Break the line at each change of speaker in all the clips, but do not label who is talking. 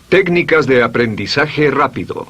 Técnicas de aprendizaje rápido.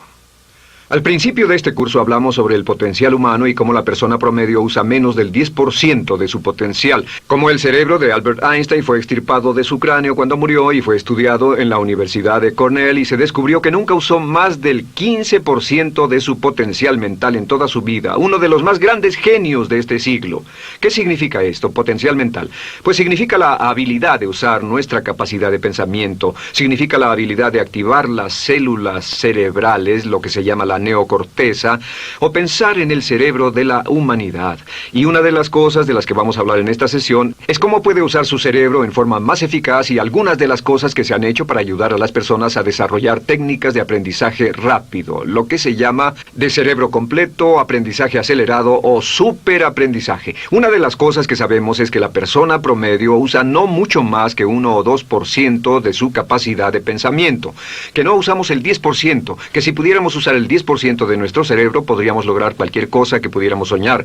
Al principio de este curso hablamos sobre el potencial humano y cómo la persona promedio usa menos del 10% de su potencial. Como el cerebro de Albert Einstein fue extirpado de su cráneo cuando murió y fue estudiado en la Universidad de Cornell y se descubrió que nunca usó más del 15% de su potencial mental en toda su vida. Uno de los más grandes genios de este siglo. ¿Qué significa esto, potencial mental? Pues significa la habilidad de usar nuestra capacidad de pensamiento. Significa la habilidad de activar las células cerebrales, lo que se llama la neocorteza, o pensar en el cerebro de la humanidad. Y una de las cosas de las que vamos a hablar en esta sesión es cómo puede usar su cerebro en forma más eficaz y algunas de las cosas que se han hecho para ayudar a las personas a desarrollar técnicas de aprendizaje rápido, lo que se llama de cerebro completo, aprendizaje acelerado o superaprendizaje. Una de las cosas que sabemos es que la persona promedio usa no mucho más que 1 o 2% de su capacidad de pensamiento, que no usamos el 10%, que si pudiéramos usar el 10% de nuestro cerebro podríamos lograr cualquier cosa que pudiéramos soñar.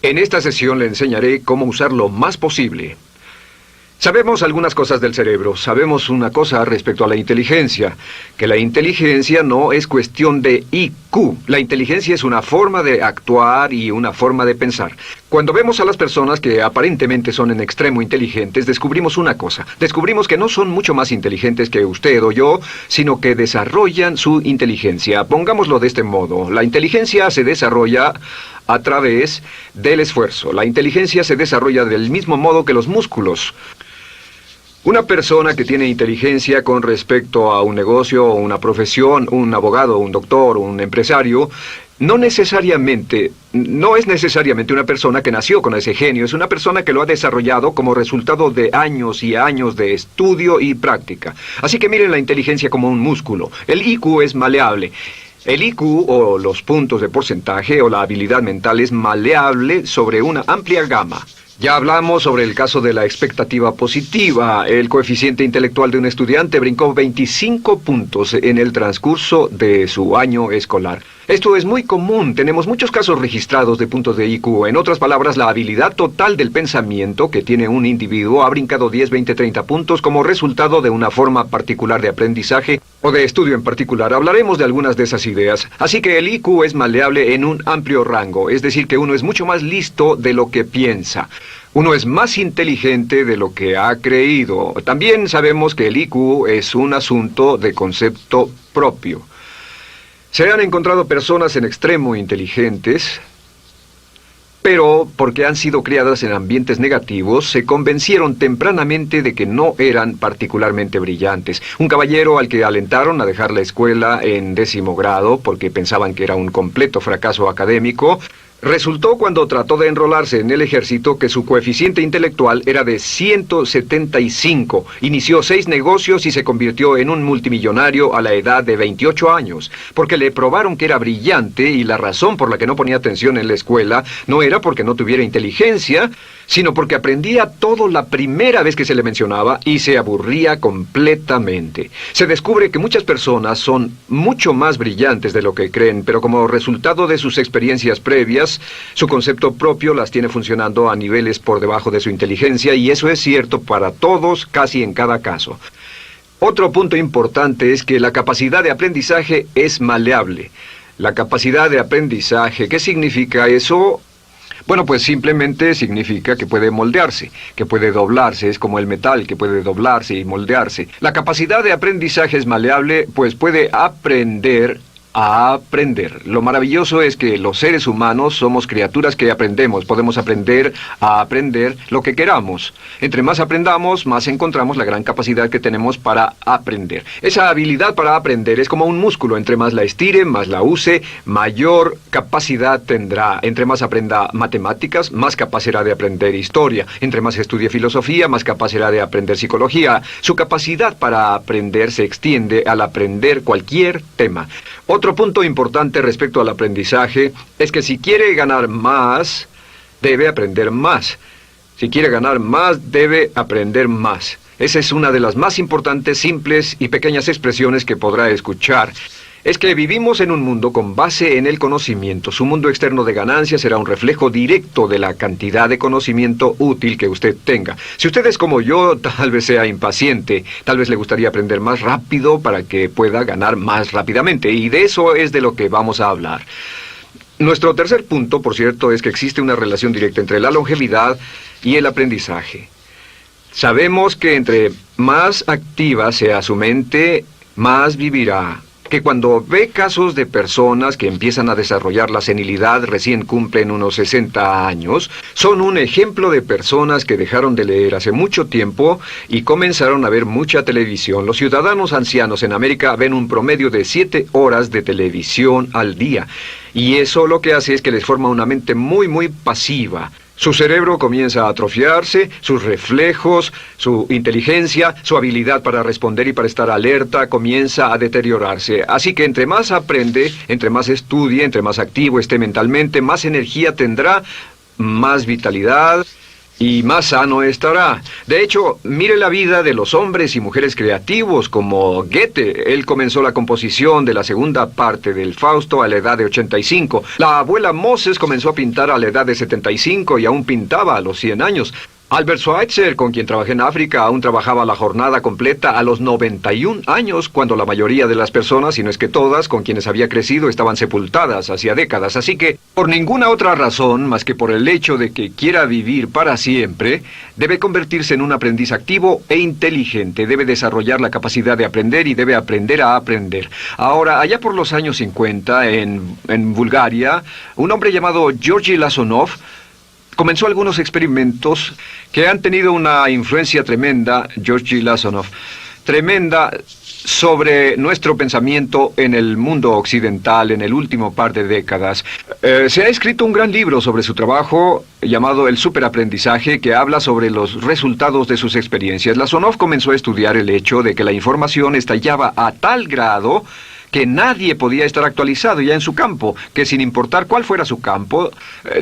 En esta sesión le enseñaré cómo usar lo más posible. Sabemos algunas cosas del cerebro. Sabemos una cosa respecto a la inteligencia, que la inteligencia no es cuestión de IQ. La inteligencia es una forma de actuar y una forma de pensar. Cuando vemos a las personas que aparentemente son en extremo inteligentes, descubrimos una cosa. Descubrimos que no son mucho más inteligentes que usted o yo, sino que desarrollan su inteligencia. Pongámoslo de este modo. La inteligencia se desarrolla a través del esfuerzo. La inteligencia se desarrolla del mismo modo que los músculos. Una persona que tiene inteligencia con respecto a un negocio o una profesión, un abogado, un doctor, un empresario, no es necesariamente una persona que nació con ese genio, es una persona que lo ha desarrollado como resultado de años y años de estudio y práctica. Así que miren la inteligencia como un músculo. El IQ es maleable. El IQ, o los puntos de porcentaje, o la habilidad mental es maleable sobre una amplia gama. Ya hablamos sobre el caso de la expectativa positiva. El coeficiente intelectual de un estudiante brincó 25 puntos en el transcurso de su año escolar. Esto es muy común. Tenemos muchos casos registrados de puntos de IQ. En otras palabras, la habilidad total del pensamiento que tiene un individuo ha brincado 10, 20, 30 puntos como resultado de una forma particular de aprendizaje o de estudio en particular. Hablaremos de algunas de esas ideas. Así que el IQ es maleable en un amplio rango, es decir, que uno es mucho más listo de lo que piensa. Uno es más inteligente de lo que ha creído. También sabemos que el IQ es un asunto de concepto propio. Se han encontrado personas en extremo inteligentes, pero porque han sido criadas en ambientes negativos, se convencieron tempranamente de que no eran particularmente brillantes. Un caballero al que alentaron a dejar la escuela en 10º grado porque pensaban que era un completo fracaso académico, resultó cuando trató de enrolarse en el ejército que su coeficiente intelectual era de 175. Inició 6 negocios y se convirtió en un multimillonario a la edad de 28 años, porque le probaron que era brillante y la razón por la que no ponía atención en la escuela no era porque no tuviera inteligencia, sino porque aprendía todo la primera vez que se le mencionaba y se aburría completamente. Se descubre que muchas personas son mucho más brillantes de lo que creen, pero como resultado de sus experiencias previas, su concepto propio las tiene funcionando a niveles por debajo de su inteligencia, y eso es cierto para todos, casi en cada caso. Otro punto importante es que la capacidad de aprendizaje es maleable. La capacidad de aprendizaje, ¿qué significa eso? Bueno, pues simplemente significa que puede moldearse, que puede doblarse, es como el metal que puede doblarse y moldearse. La capacidad de aprendizaje es maleable, pues puede aprender a aprender. Lo maravilloso es que los seres humanos somos criaturas que aprendemos. Podemos aprender a aprender lo que queramos. Entre más aprendamos, más encontramos la gran capacidad que tenemos para aprender. Esa habilidad para aprender es como un músculo. Entre más la estire, más la use, mayor capacidad tendrá. Entre más aprenda matemáticas, más capaz será de aprender historia. Entre más estudie filosofía, más capaz será de aprender psicología. Su capacidad para aprender se extiende al aprender cualquier tema. Otro punto importante respecto al aprendizaje es que si quiere ganar más, debe aprender más. Si quiere ganar más, debe aprender más. Esa es una de las más importantes, simples y pequeñas expresiones que podrá escuchar. es que vivimos en un mundo con base en el conocimiento. Su mundo externo de ganancia será un reflejo directo de la cantidad de conocimiento útil que usted tenga. Si usted es como yo, tal vez sea impaciente, tal vez le gustaría aprender más rápido para que pueda ganar más rápidamente, y de eso es de lo que vamos a hablar. Nuestro tercer punto, por cierto, es que existe una relación directa entre la longevidad y el aprendizaje. Sabemos que entre más activa sea su mente, más vivirá. Que cuando ve casos de personas que empiezan a desarrollar la senilidad, recién cumplen unos 60 años, son un ejemplo de personas que dejaron de leer hace mucho tiempo y comenzaron a ver mucha televisión. Los ciudadanos ancianos en América ven un promedio de 7 horas de televisión al día, y eso lo que hace es que les forma una mente muy pasiva. Su cerebro comienza a atrofiarse, sus reflejos, su inteligencia, su habilidad para responder y para estar alerta comienza a deteriorarse. Así que entre más aprende, entre más estudie, entre más activo esté mentalmente, más energía tendrá, más vitalidad y más sano estará. De hecho, mire la vida de los hombres y mujeres creativos como Goethe. Él comenzó la composición de la segunda parte del Fausto a la edad de 85. La abuela Moses comenzó a pintar a la edad de 75 y aún pintaba a los 100 años. Albert Schweitzer, con quien trabajé en África, aún trabajaba la jornada completa a los 91 años, cuando la mayoría de las personas, si no es que todas, con quienes había crecido, estaban sepultadas hacía décadas. Así que, por ninguna otra razón, más que por el hecho de que quiera vivir para siempre, debe convertirse en un aprendiz activo e inteligente. Debe desarrollar la capacidad de aprender y debe aprender a aprender. Ahora, allá por los años 50, en Bulgaria, un hombre llamado Georgy Lasonov comenzó algunos experimentos que han tenido una influencia tremenda, Georgy Lasonov, tremenda sobre nuestro pensamiento en el mundo occidental en el último par de décadas. Se ha escrito un gran libro sobre su trabajo llamado El Superaprendizaje, que habla sobre los resultados de sus experiencias. Lasonov comenzó a estudiar el hecho de que la información estallaba a tal grado que nadie podía estar actualizado ya en su campo, que sin importar cuál fuera su campo,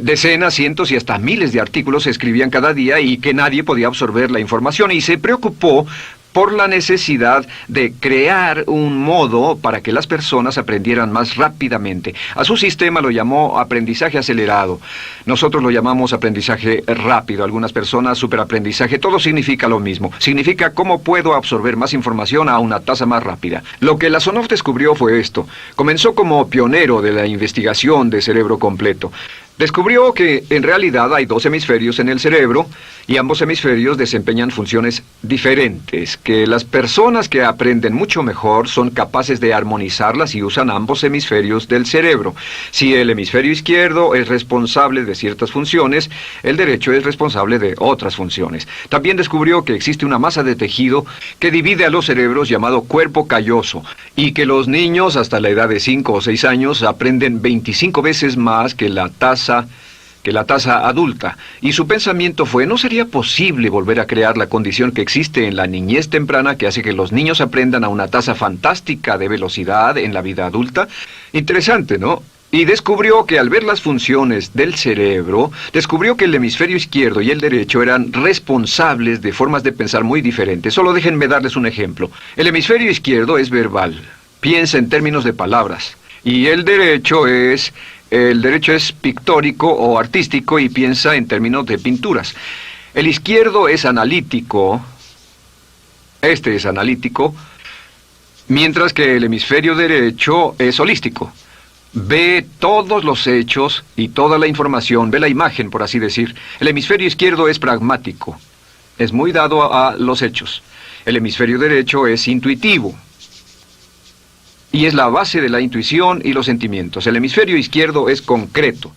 decenas, cientos y hasta miles de artículos se escribían cada día y que nadie podía absorber la información, y se preocupó por la necesidad de crear un modo para que las personas aprendieran más rápidamente. A su sistema lo llamó aprendizaje acelerado. Nosotros lo llamamos aprendizaje rápido. Algunas personas superaprendizaje. Todo significa lo mismo. Significa cómo puedo absorber más información a una tasa más rápida. Lo que Lasonov descubrió fue esto. Comenzó como pionero de la investigación de cerebro completo. Descubrió que en realidad hay 2 hemisferios en el cerebro y ambos hemisferios desempeñan funciones diferentes, que las personas que aprenden mucho mejor son capaces de armonizarlas y usan ambos hemisferios del cerebro. Si el hemisferio izquierdo es responsable de ciertas funciones, el derecho es responsable de otras funciones. También descubrió que existe una masa de tejido que divide a los cerebros llamado cuerpo calloso, y que los niños hasta la edad de 5 o 6 años aprenden 25 veces más que la tasa adulta, y su pensamiento fue: ¿no sería posible volver a crear la condición que existe en la niñez temprana que hace que los niños aprendan a una tasa fantástica de velocidad en la vida adulta? Interesante, ¿no? Y descubrió que al ver las funciones del cerebro, descubrió que el hemisferio izquierdo y el derecho eran responsables de formas de pensar muy diferentes. Solo déjenme darles un ejemplo. El hemisferio izquierdo es verbal, piensa en términos de palabras, y el derecho es pictórico o artístico y piensa en términos de pinturas. El izquierdo es analítico, este es analítico, mientras que el hemisferio derecho es holístico. Ve todos los hechos y toda la información, ve la imagen, por así decir. El hemisferio izquierdo es pragmático, es muy dado a los hechos. El hemisferio derecho es intuitivo, y es la base de la intuición y los sentimientos. El hemisferio izquierdo es concreto.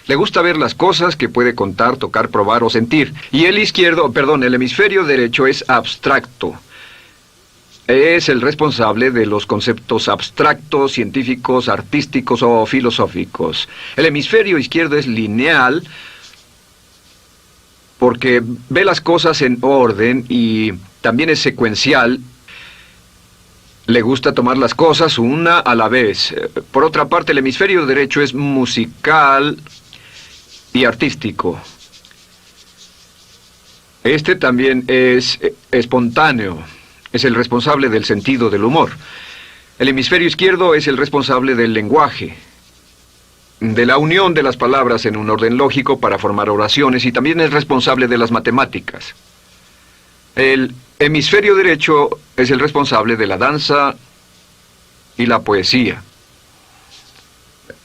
Le gusta ver las cosas que puede contar, tocar, probar o sentir. Y el hemisferio derecho es abstracto. Es el responsable de los conceptos abstractos, científicos, artísticos o filosóficos. El hemisferio izquierdo es lineal porque ve las cosas en orden y también es secuencial. Le gusta tomar las cosas una a la vez. Por otra parte, el hemisferio derecho es musical y artístico. Este también es espontáneo. Es el responsable del sentido del humor. El hemisferio izquierdo es el responsable del lenguaje, de la unión de las palabras en un orden lógico para formar oraciones, y también es responsable de las matemáticas. El hemisferio derecho es el responsable de la danza y la poesía.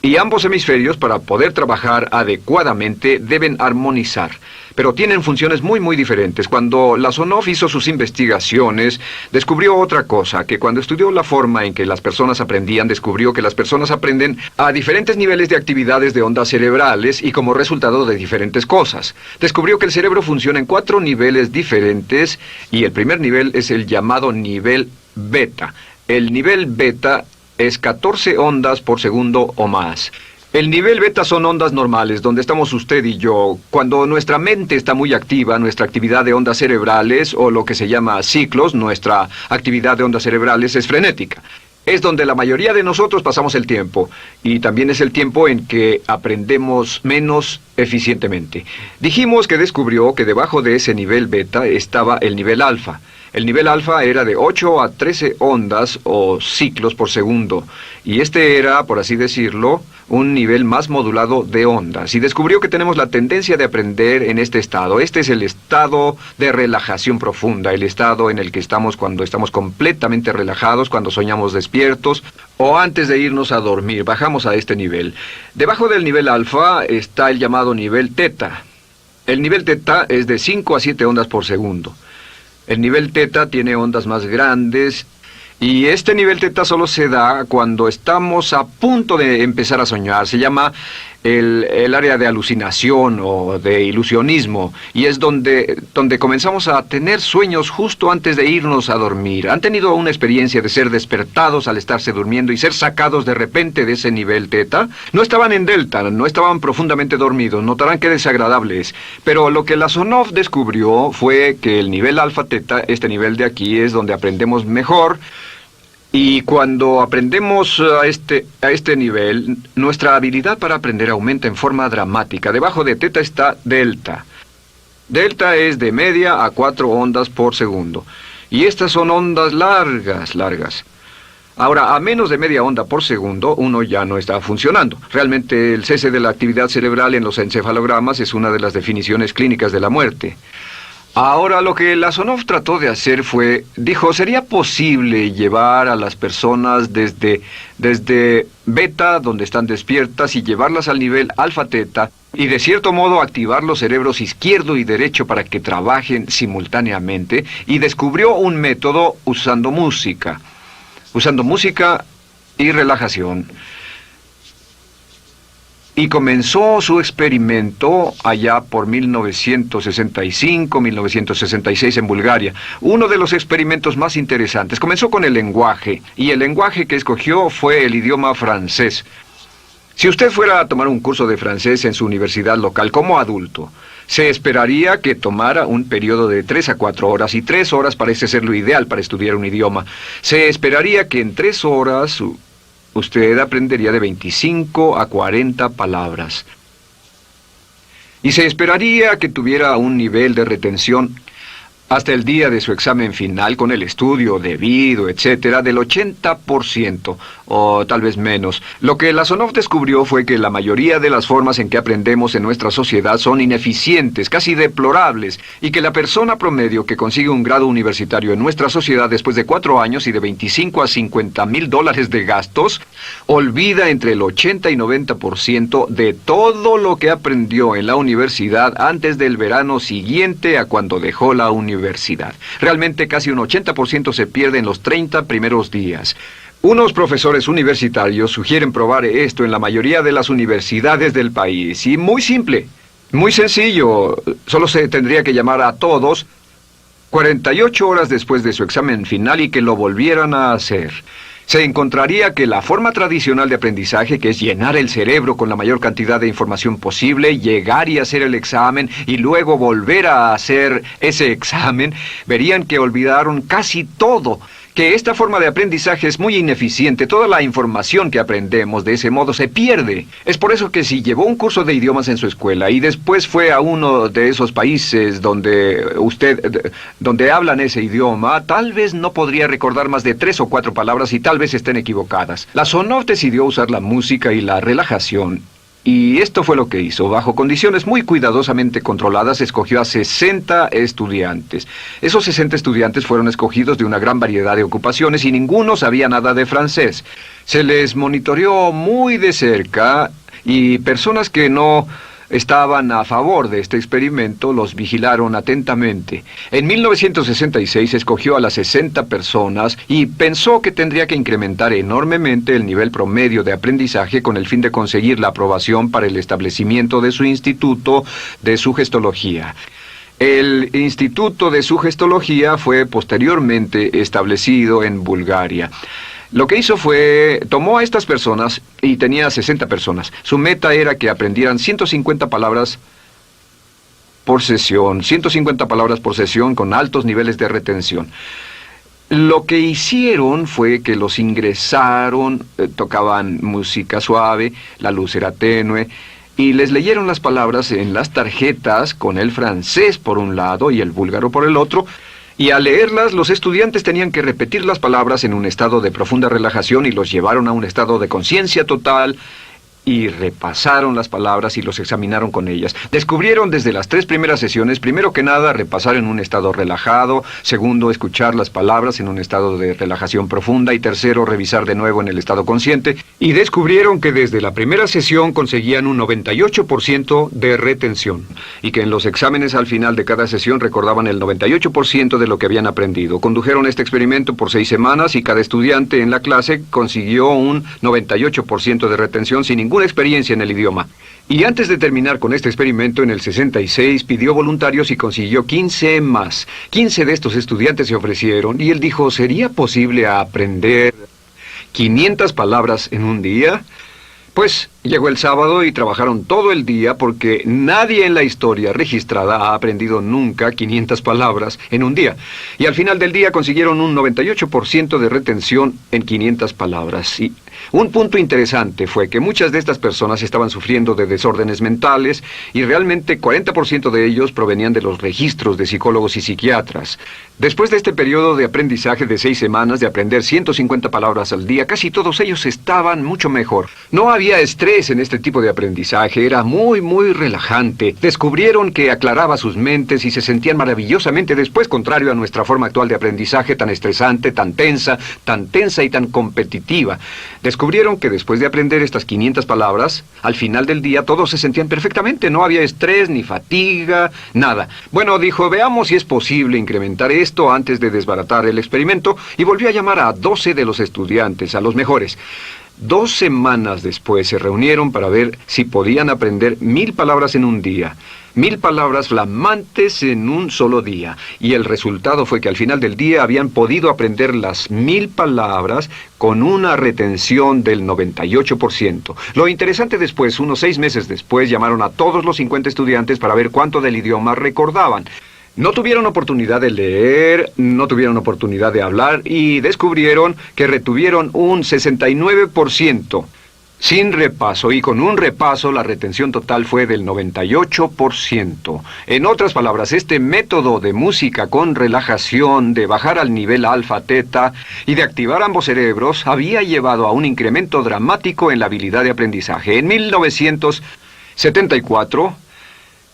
Y ambos hemisferios, para poder trabajar adecuadamente, deben armonizar. Pero tienen funciones muy diferentes. Cuando Lasonov hizo sus investigaciones, descubrió otra cosa, que cuando estudió la forma en que las personas aprendían, descubrió que las personas aprenden a diferentes niveles de actividades de ondas cerebrales y como resultado de diferentes cosas. Descubrió que el cerebro funciona en 4 niveles diferentes, y el primer nivel es el llamado nivel beta. El nivel beta es 14 ondas por segundo o más. El nivel beta son ondas normales, donde estamos usted y yo. Cuando nuestra mente está muy activa, nuestra actividad de ondas cerebrales, o lo que se llama ciclos, nuestra actividad de ondas cerebrales es frenética. Es donde la mayoría de nosotros pasamos el tiempo, y también es el tiempo en que aprendemos menos eficientemente. Dijimos que descubrió que debajo de ese nivel beta estaba el nivel alfa. El nivel alfa era de 8 a 13 ondas o ciclos por segundo, y este era, por así decirlo, un nivel más modulado de ondas. Y descubrió que tenemos la tendencia de aprender en este estado. Este es el estado de relajación profunda, el estado en el que estamos cuando estamos completamente relajados, cuando soñamos despiertos, o antes de irnos a dormir. Bajamos a este nivel. Debajo del nivel alfa está el llamado nivel teta. El nivel teta es de 5 a 7 ondas por segundo. El nivel teta tiene ondas más grandes, y este nivel teta solo se da cuando estamos a punto de empezar a soñar. Se llama el área de alucinación o de ilusionismo, y es donde comenzamos a tener sueños justo antes de irnos a dormir. ¿Han tenido una experiencia de ser despertados al estarse durmiendo y ser sacados de repente de ese nivel teta? No estaban en delta, no estaban profundamente dormidos. Notarán qué desagradable es. Pero lo que Lasonov descubrió fue que el nivel alfa teta, este nivel de aquí, es donde aprendemos mejor. Y cuando aprendemos a este nivel, nuestra habilidad para aprender aumenta en forma dramática. Debajo de teta está delta. Delta es de media a 4 ondas por segundo. Y estas son ondas largas. Ahora, a menos de media onda por segundo, uno ya no está funcionando. Realmente, el cese de la actividad cerebral en los encefalogramas es una de las definiciones clínicas de la muerte. Ahora, lo que Lasonov trató de hacer fue, dijo, ¿sería posible llevar a las personas desde beta, donde están despiertas, y llevarlas al nivel alfa-teta, y de cierto modo activar los cerebros izquierdo y derecho para que trabajen simultáneamente? Y descubrió un método usando música y relajación. Y comenzó su experimento allá por 1965, 1966 en Bulgaria. Uno de los experimentos más interesantes. Comenzó con el lenguaje, y el lenguaje que escogió fue el idioma francés. Si usted fuera a tomar un curso de francés en su universidad local como adulto, se esperaría que tomara un periodo de 3 a 4 horas, y 3 horas parece ser lo ideal para estudiar un idioma. Se esperaría que en 3 horas usted aprendería de 25 a 40 palabras. Y se esperaría que tuviera un nivel de retención hasta el día de su examen final, con el estudio debido, etcétera, del 80%, o tal vez menos. Lo que Lasonov descubrió fue que la mayoría de las formas en que aprendemos en nuestra sociedad son ineficientes, casi deplorables, y que la persona promedio que consigue un grado universitario en nuestra sociedad después de 4 años y de 25 a 50 mil dólares de gastos, olvida entre el 80 y 90% de todo lo que aprendió en la universidad antes del verano siguiente a cuando dejó la universidad. Realmente casi un 80% se pierde en los 30 primeros días. Unos profesores universitarios sugieren probar esto en la mayoría de las universidades del país. Y muy simple, muy sencillo. Solo se tendría que llamar a todos 48 horas después de su examen final y que lo volvieran a hacer. Se encontraría que la forma tradicional de aprendizaje, que es llenar el cerebro con la mayor cantidad de información posible, llegar y hacer el examen y luego volver a hacer ese examen, verían que olvidaron casi todo, que esta forma de aprendizaje es muy ineficiente. Toda la información que aprendemos de ese modo se pierde. Es por eso que si llevó un curso de idiomas en su escuela y después fue a uno de esos países donde hablan ese idioma, tal vez no podría recordar más de 3 o 4 palabras y tal vez estén equivocadas. La Sonov decidió usar la música y la relajación. Y esto fue lo que hizo. Bajo condiciones muy cuidadosamente controladas, escogió a 60 estudiantes. Esos 60 estudiantes fueron escogidos de una gran variedad de ocupaciones y ninguno sabía nada de francés. Se les monitoreó muy de cerca y personas que no estaban a favor de este experimento los vigilaron atentamente. En 1966 escogió a las 60 personas y pensó que tendría que incrementar enormemente el nivel promedio de aprendizaje con el fin de conseguir la aprobación para el establecimiento de su Instituto de Sugestología. El Instituto de Sugestología fue posteriormente establecido en Bulgaria. Lo que hizo fue, tomó a estas personas, y tenía 60 personas. Su meta era que aprendieran 150 palabras por sesión, 150 palabras por sesión con altos niveles de retención. Lo que hicieron fue que los ingresaron, tocaban música suave, la luz era tenue, y les leyeron las palabras en las tarjetas con el francés por un lado y el búlgaro por el otro. Y al leerlas, los estudiantes tenían que repetir las palabras en un estado de profunda relajación y los llevaron a un estado de conciencia total y repasaron las palabras y los examinaron con ellas. Descubrieron desde las 3 primeras sesiones, primero que nada, repasar en un estado relajado, segundo, escuchar las palabras en un estado de relajación profunda y tercero, revisar de nuevo en el estado consciente. Y descubrieron que desde la primera sesión conseguían un 98% de retención y que en los exámenes al final de cada sesión recordaban el 98% de lo que habían aprendido. Condujeron este experimento por 6 semanas y cada estudiante en la clase consiguió un 98% de retención sin ninguna experiencia en el idioma. Y antes de terminar con este experimento, en el 66 pidió voluntarios y consiguió 15 más. 15 de estos estudiantes se ofrecieron y él dijo, ¿sería posible aprender 500 palabras en un día? Pues llegó el sábado y trabajaron todo el día porque nadie en la historia registrada ha aprendido nunca 500 palabras en un día. Y al final del día consiguieron un 98% de retención en 500 palabras. Y un punto interesante fue que muchas de estas personas estaban sufriendo de desórdenes mentales y realmente 40% de ellos provenían de los registros de psicólogos y psiquiatras. Después de este periodo de aprendizaje de 6 semanas de aprender 150 palabras al día, casi todos ellos estaban mucho mejor. No había estrés en este tipo de aprendizaje, era muy relajante. Descubrieron que aclaraba sus mentes y se sentían maravillosamente después, contrario a nuestra forma actual de aprendizaje tan estresante, tan tensa y tan competitiva. Descubrieron que después de aprender estas 500 palabras, al final del día todos se sentían perfectamente, no había estrés ni fatiga, nada. Bueno, dijo, veamos si es posible incrementar esto antes de desbaratar el experimento, y volvió a llamar a 12 de los estudiantes, a los mejores. 2 semanas después se reunieron para ver si podían aprender 1000 palabras en un día. 1000 palabras flamantes en un solo día. Y el resultado fue que al final del día habían podido aprender las 1000 palabras con una retención del 98%. Lo interesante después, unos 6 meses después, llamaron a todos los 50 estudiantes para ver cuánto del idioma recordaban. No tuvieron oportunidad de leer, no tuvieron oportunidad de hablar y descubrieron que retuvieron un 69%. Sin repaso, y con un repaso la retención total fue del 98%. En otras palabras, este método de música con relajación, de bajar al nivel alfa-teta y de activar ambos cerebros, había llevado a un incremento dramático en la habilidad de aprendizaje. En 1974...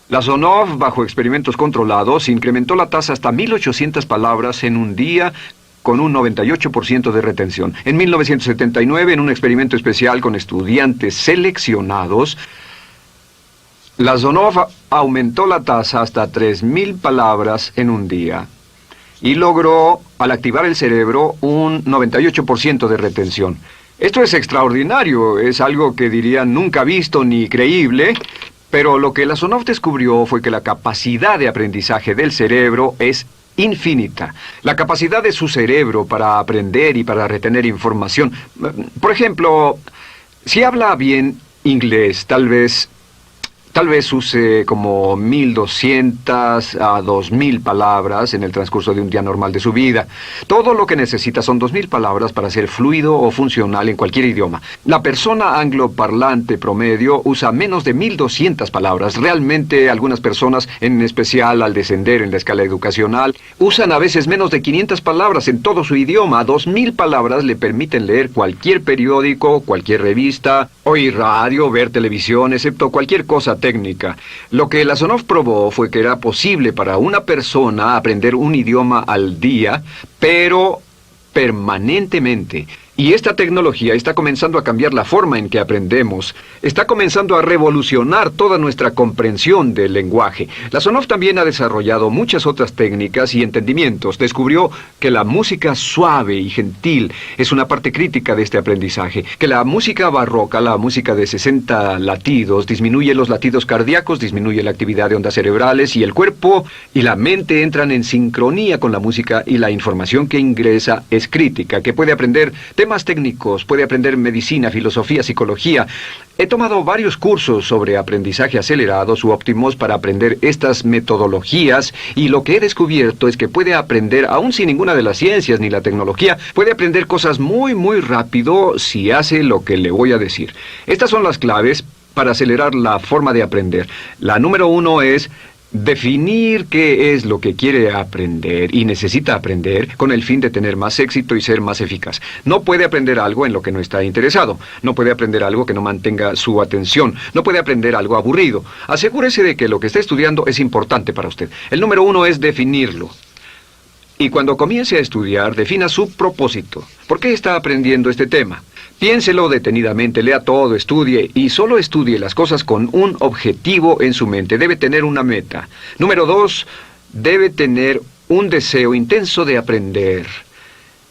la Sonov, bajo experimentos controlados, incrementó la tasa hasta 1800 palabras en un día con un 98% de retención. En 1979, en un experimento especial con estudiantes seleccionados, la Sonov aumentó la tasa hasta 3000 palabras en un día y logró, al activar el cerebro, un 98% de retención. Esto es extraordinario, es algo que dirían nunca visto ni creíble. Pero lo que la Sonov descubrió fue que la capacidad de aprendizaje del cerebro es infinita. La capacidad de su cerebro para aprender y para retener información. Por ejemplo, si habla bien inglés, tal vez Tal vez use como 1.200 a 2.000 palabras en el transcurso de un día normal de su vida. Todo lo que necesita son 2.000 palabras para ser fluido o funcional en cualquier idioma. La persona angloparlante promedio usa menos de 1.200 palabras. Realmente algunas personas, en especial al descender en la escala educacional, usan a veces menos de 500 palabras en todo su idioma. 2.000 palabras le permiten leer cualquier periódico, cualquier revista, oír radio, ver televisión, excepto cualquier cosa técnica. Lo que Lasonov probó fue que era posible para una persona aprender un idioma al día, pero permanentemente. Y esta tecnología está comenzando a cambiar la forma en que aprendemos. Está comenzando a revolucionar toda nuestra comprensión del lenguaje. Lasonov también ha desarrollado muchas otras técnicas y entendimientos. Descubrió que la música suave y gentil es una parte crítica de este aprendizaje. Que la música barroca, la música de 60 latidos, disminuye los latidos cardíacos, disminuye la actividad de ondas cerebrales y el cuerpo y la mente entran en sincronía con la música y la información que ingresa es crítica, que puede aprender temas técnicos, puede aprender medicina, filosofía, psicología. He tomado varios cursos sobre aprendizaje acelerado u óptimos para aprender estas metodologías y lo que he descubierto es que puede aprender, aún sin ninguna de las ciencias ni la tecnología, puede aprender cosas muy rápido si hace lo que le voy a decir. Estas son las claves para acelerar la forma de aprender. La número 1 es definir qué es lo que quiere aprender y necesita aprender con el fin de tener más éxito y ser más eficaz. No puede aprender algo en lo que no está interesado. No puede aprender algo que no mantenga su atención. No puede aprender algo aburrido. Asegúrese de que lo que está estudiando es importante para usted. El número 1 es definirlo. Y cuando comience a estudiar, defina su propósito. ¿Por qué está aprendiendo este tema? Piénselo detenidamente, lea todo, estudie y solo estudie las cosas con un objetivo en su mente. Debe tener una meta. Número 2, debe tener un deseo intenso de aprender.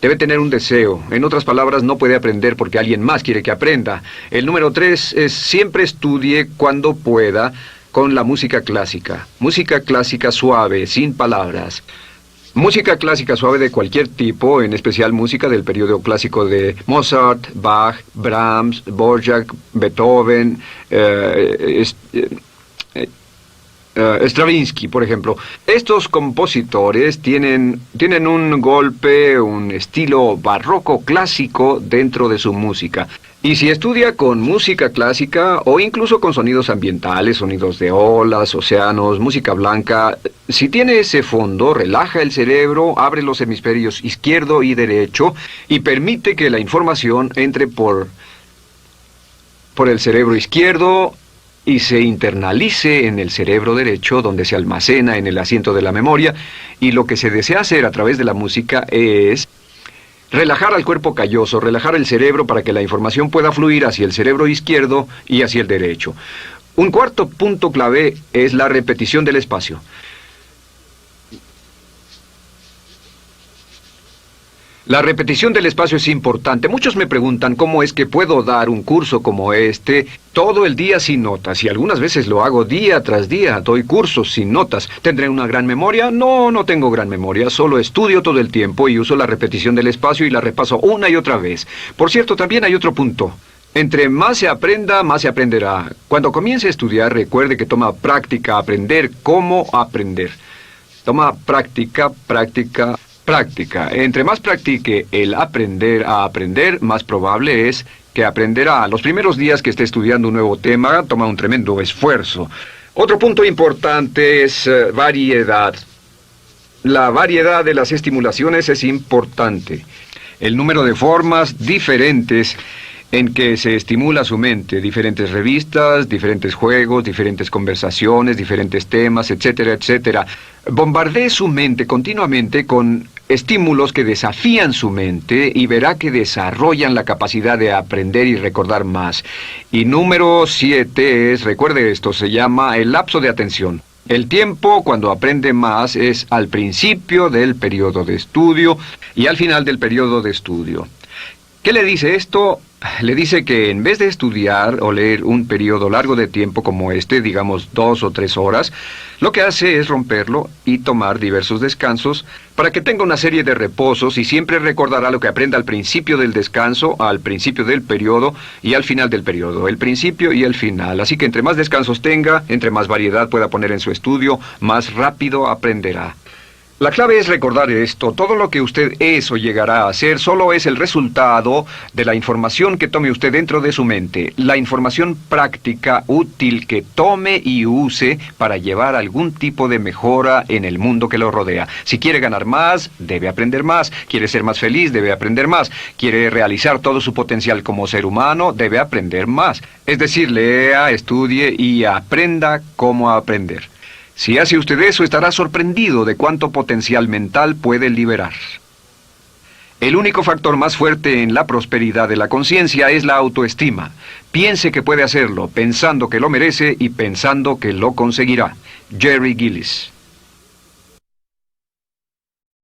Debe tener un deseo. En otras palabras, no puede aprender porque alguien más quiere que aprenda. El número 3 es siempre estudie cuando pueda con la música clásica. Música clásica suave, sin palabras. Música clásica suave de cualquier tipo, en especial música del periodo clásico de Mozart, Bach, Brahms, Dvorak, Beethoven, Stravinsky, por ejemplo. Estos compositores tienen un golpe, un estilo barroco clásico dentro de su música. Y si estudia con música clásica o incluso con sonidos ambientales, sonidos de olas, océanos, música blanca, si tiene ese fondo, relaja el cerebro, abre los hemisferios izquierdo y derecho y permite que la información entre por el cerebro izquierdo y se internalice en el cerebro derecho, donde se almacena en el asiento de la memoria, y lo que se desea hacer a través de la música es relajar al cuerpo calloso, relajar el cerebro para que la información pueda fluir hacia el cerebro izquierdo y hacia el derecho. Un cuarto punto clave es la repetición del espacio. La repetición del espacio es importante. Muchos me preguntan cómo es que puedo dar un curso como este todo el día sin notas. Y algunas veces lo hago día tras día. Doy cursos sin notas. ¿Tendré una gran memoria? No, no tengo gran memoria. Solo estudio todo el tiempo y uso la repetición del espacio y la repaso una y otra vez. Por cierto, también hay otro punto. Entre más se aprenda, más se aprenderá. Cuando comience a estudiar, recuerde que toma práctica aprender cómo aprender. Toma práctica. Entre más practique el aprender a aprender, más probable es que aprenderá. Los primeros días que esté estudiando un nuevo tema, toma un tremendo esfuerzo. Otro punto importante es variedad. La variedad de las estimulaciones es importante. El número de formas diferentes en que se estimula su mente, diferentes revistas, diferentes juegos, diferentes conversaciones, diferentes temas, etcétera, etcétera. Bombardee su mente continuamente con estímulos que desafían su mente y verá que desarrollan la capacidad de aprender y recordar más. Y número 7 es, recuerde esto, se llama el lapso de atención. El tiempo cuando aprende más es al principio del periodo de estudio y al final del periodo de estudio. ¿Qué le dice esto? Le dice que en vez de estudiar o leer un periodo largo de tiempo como este, digamos 2 o 3 horas, lo que hace es romperlo y tomar diversos descansos para que tenga una serie de reposos y siempre recordará lo que aprenda al principio del descanso, al principio del periodo y al final del periodo, el principio y el final. Así que entre más descansos tenga, entre más variedad pueda poner en su estudio, más rápido aprenderá. La clave es recordar esto. Todo lo que usted es o llegará a ser solo es el resultado de la información que tome usted dentro de su mente. La información práctica, útil, que tome y use para llevar algún tipo de mejora en el mundo que lo rodea. Si quiere ganar más, debe aprender más. Quiere ser más feliz, debe aprender más. Quiere realizar todo su potencial como ser humano, debe aprender más. Es decir, lea, estudie y aprenda cómo aprender. Si hace usted eso, estará sorprendido de cuánto potencial mental puede liberar. El único factor más fuerte en la prosperidad de la conciencia es la autoestima. Piense que puede hacerlo, pensando que lo merece y pensando que lo conseguirá. Jerry Gillis.